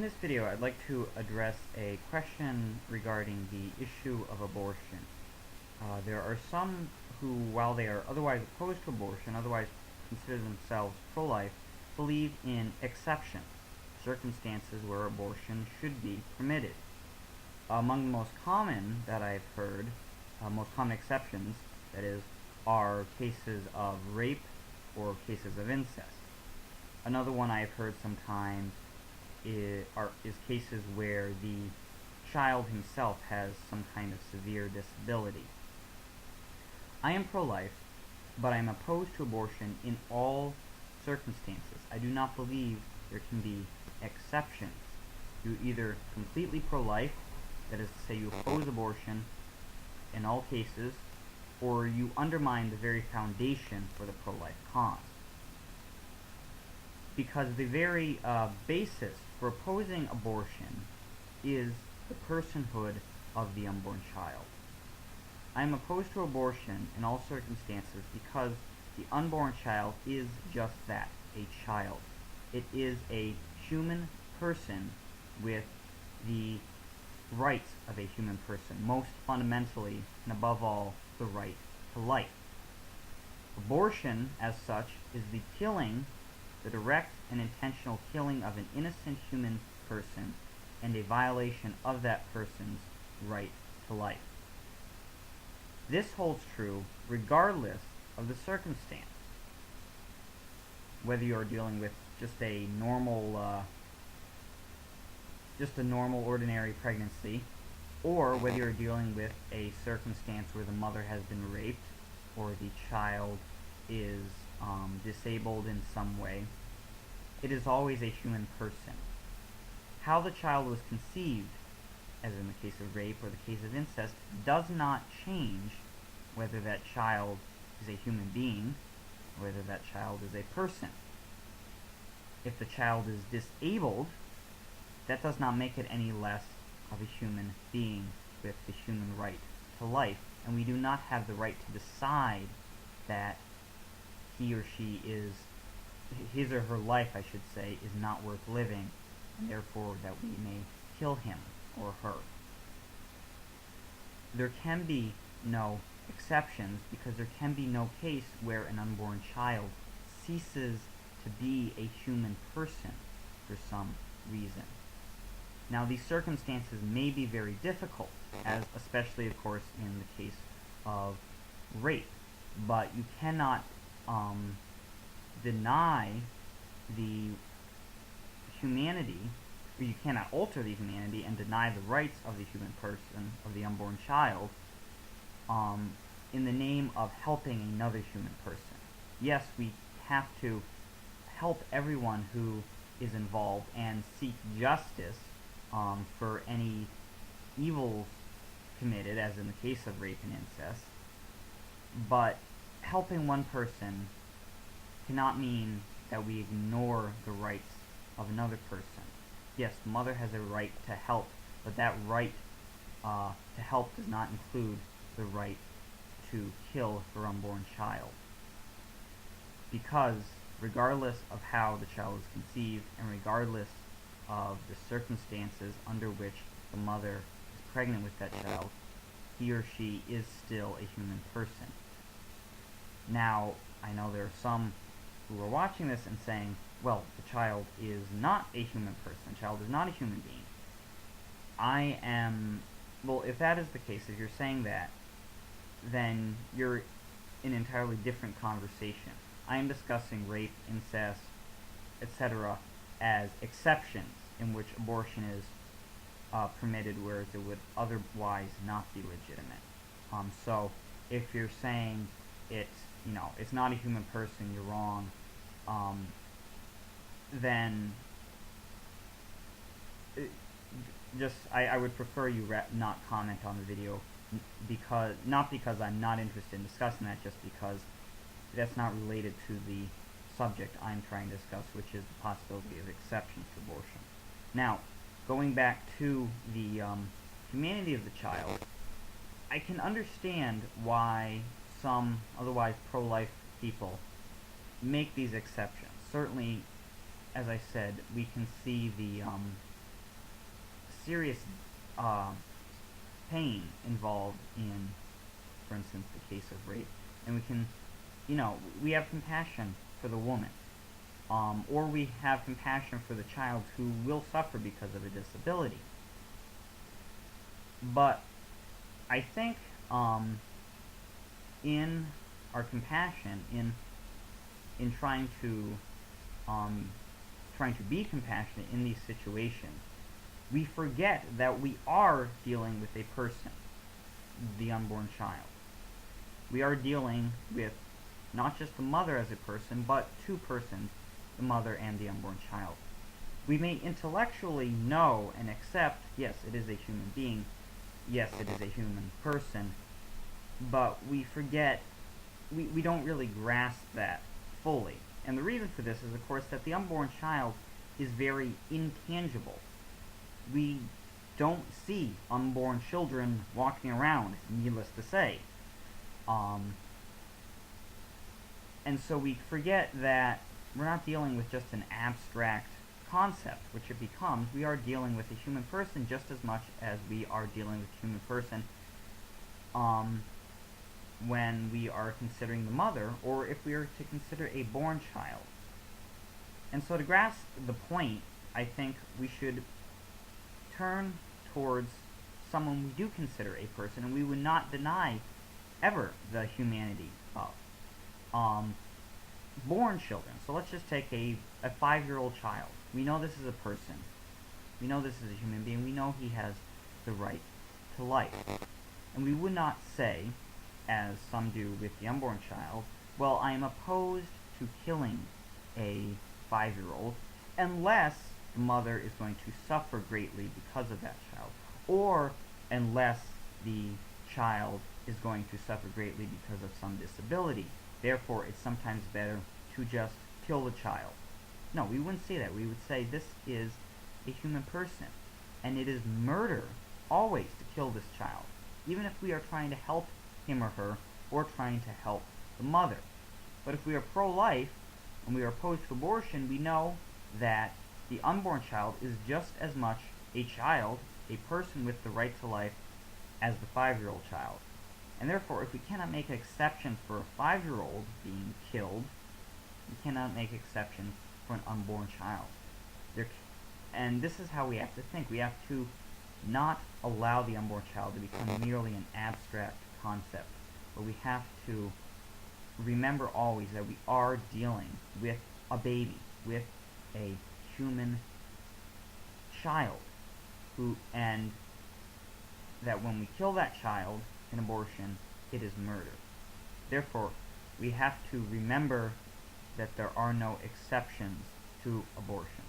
In this video, I'd like to address a question regarding the issue of abortion. There are some who, while they are otherwise opposed to abortion, otherwise consider themselves pro-life, believe in exceptions, circumstances where abortion should be permitted. Among the most common that I've heard, most common exceptions, that is, are cases of rape or cases of incest. Another one I've heard sometimes is cases where the child himself has some kind of severe disability. I am pro-life, but I am opposed to abortion in all circumstances. I do not believe there can be exceptions. You're either completely pro-life, that is to say you oppose abortion in all cases, or you undermine the very foundation for the pro-life cause. Because the very basis for opposing abortion is the personhood of the unborn child. I am opposed to abortion in all circumstances because the unborn child is just that, a child. It is a human person with the rights of a human person, most fundamentally and above all, the right to life. Abortion, as such, is the killing, the direct and intentional killing of an innocent human person and a violation of that person's right to life. This holds true regardless of the circumstance. Whether you're dealing with just a normal ordinary pregnancy, or whether you're dealing with a circumstance where the mother has been raped or the child is disabled in some way, it is always a human person. How the child was conceived, as in the case of rape or the case of incest, does not change whether that child is a human being or whether that child is a person. If the child is disabled, that does not make it any less of a human being with the human right to life, and we do not have the right to decide that he or she is, his or her life, I should say, is not worth living, and therefore that we may kill him or her. There can be no exceptions because there can be no case where an unborn child ceases to be a human person for some reason. Now, these circumstances may be very difficult, as especially, of course, in the case of rape, but you cannot deny the humanity, or you cannot alter the humanity and deny the rights of the human person, of the unborn child, in the name of helping another human person. Yes, we have to help everyone who is involved and seek justice for any evils committed, as in the case of rape and incest, but helping one person cannot mean that we ignore the rights of another person. Yes, the mother has a right to help, but that right to help does not include the right to kill her unborn child. Because regardless of how the child is conceived and regardless of the circumstances under which the mother is pregnant with that child, he or she is still a human person. Now, I know there are some who are watching this and saying, well, the child is not a human person, the child is not a human being. Well, if that is the case, if you're saying that, then you're in an entirely different conversation. I am discussing rape, incest, etc. as exceptions in which abortion is permitted, whereas it would otherwise not be legitimate. So if you're saying it's not a human person, you're wrong, then I would prefer you not comment on the video, not because I'm not interested in discussing that, just because that's not related to the subject I'm trying to discuss, which is the possibility of exceptions to abortion. Now, going back to the humanity of the child, I can understand why some otherwise pro-life people make these exceptions. Certainly, as I said, we can see the serious uh, pain involved in, for instance, the case of rape, and we can, we have compassion for the woman, or we have compassion for the child who will suffer because of a disability. But I think in our compassion, in um, trying to be compassionate in these situations, we forget that we are dealing with a person, the unborn child. We are dealing with not just the mother as a person, but two persons, the mother and the unborn child. We may intellectually know and accept, yes, it is a human being, yes, it is a human person, but we forget, we don't really grasp that fully. And the reason for this is, of course, that the unborn child is very intangible. We don't see unborn children walking around, needless to say. Um, and so we forget that we're not dealing with just an abstract concept, which it becomes. We are dealing with a human person just as much as we are dealing with a human person when we are considering the mother, or if we are to consider a born child. And so to grasp the point, I think we should turn towards someone we do consider a person, and we would not deny ever the humanity of born children. So let's just take a 5-year-old child. We know this is a person. We know this is a human being. We know he has the right to life. And we would not say, as some do with the unborn child, well, I am opposed to killing a 5-year-old unless the mother is going to suffer greatly because of that child, or unless the child is going to suffer greatly because of some disability. Therefore, it's sometimes better to just kill the child. No, we wouldn't say that. We would say this is a human person, and it is murder always to kill this child, even if we are trying to help him or her, or trying to help the mother. But if we are pro-life, and we are opposed to abortion, we know that the unborn child is just as much a child, a person with the right to life, as the 5-year-old child. And therefore, if we cannot make exceptions for a 5-year-old being killed, we cannot make exceptions for an unborn child. And this is how we have to think. We have to not allow the unborn child to become merely an abstract concept, but we have to remember always that we are dealing with a baby, with a human child, and that when we kill that child in abortion, it is murder. Therefore, we have to remember that there are no exceptions to abortion.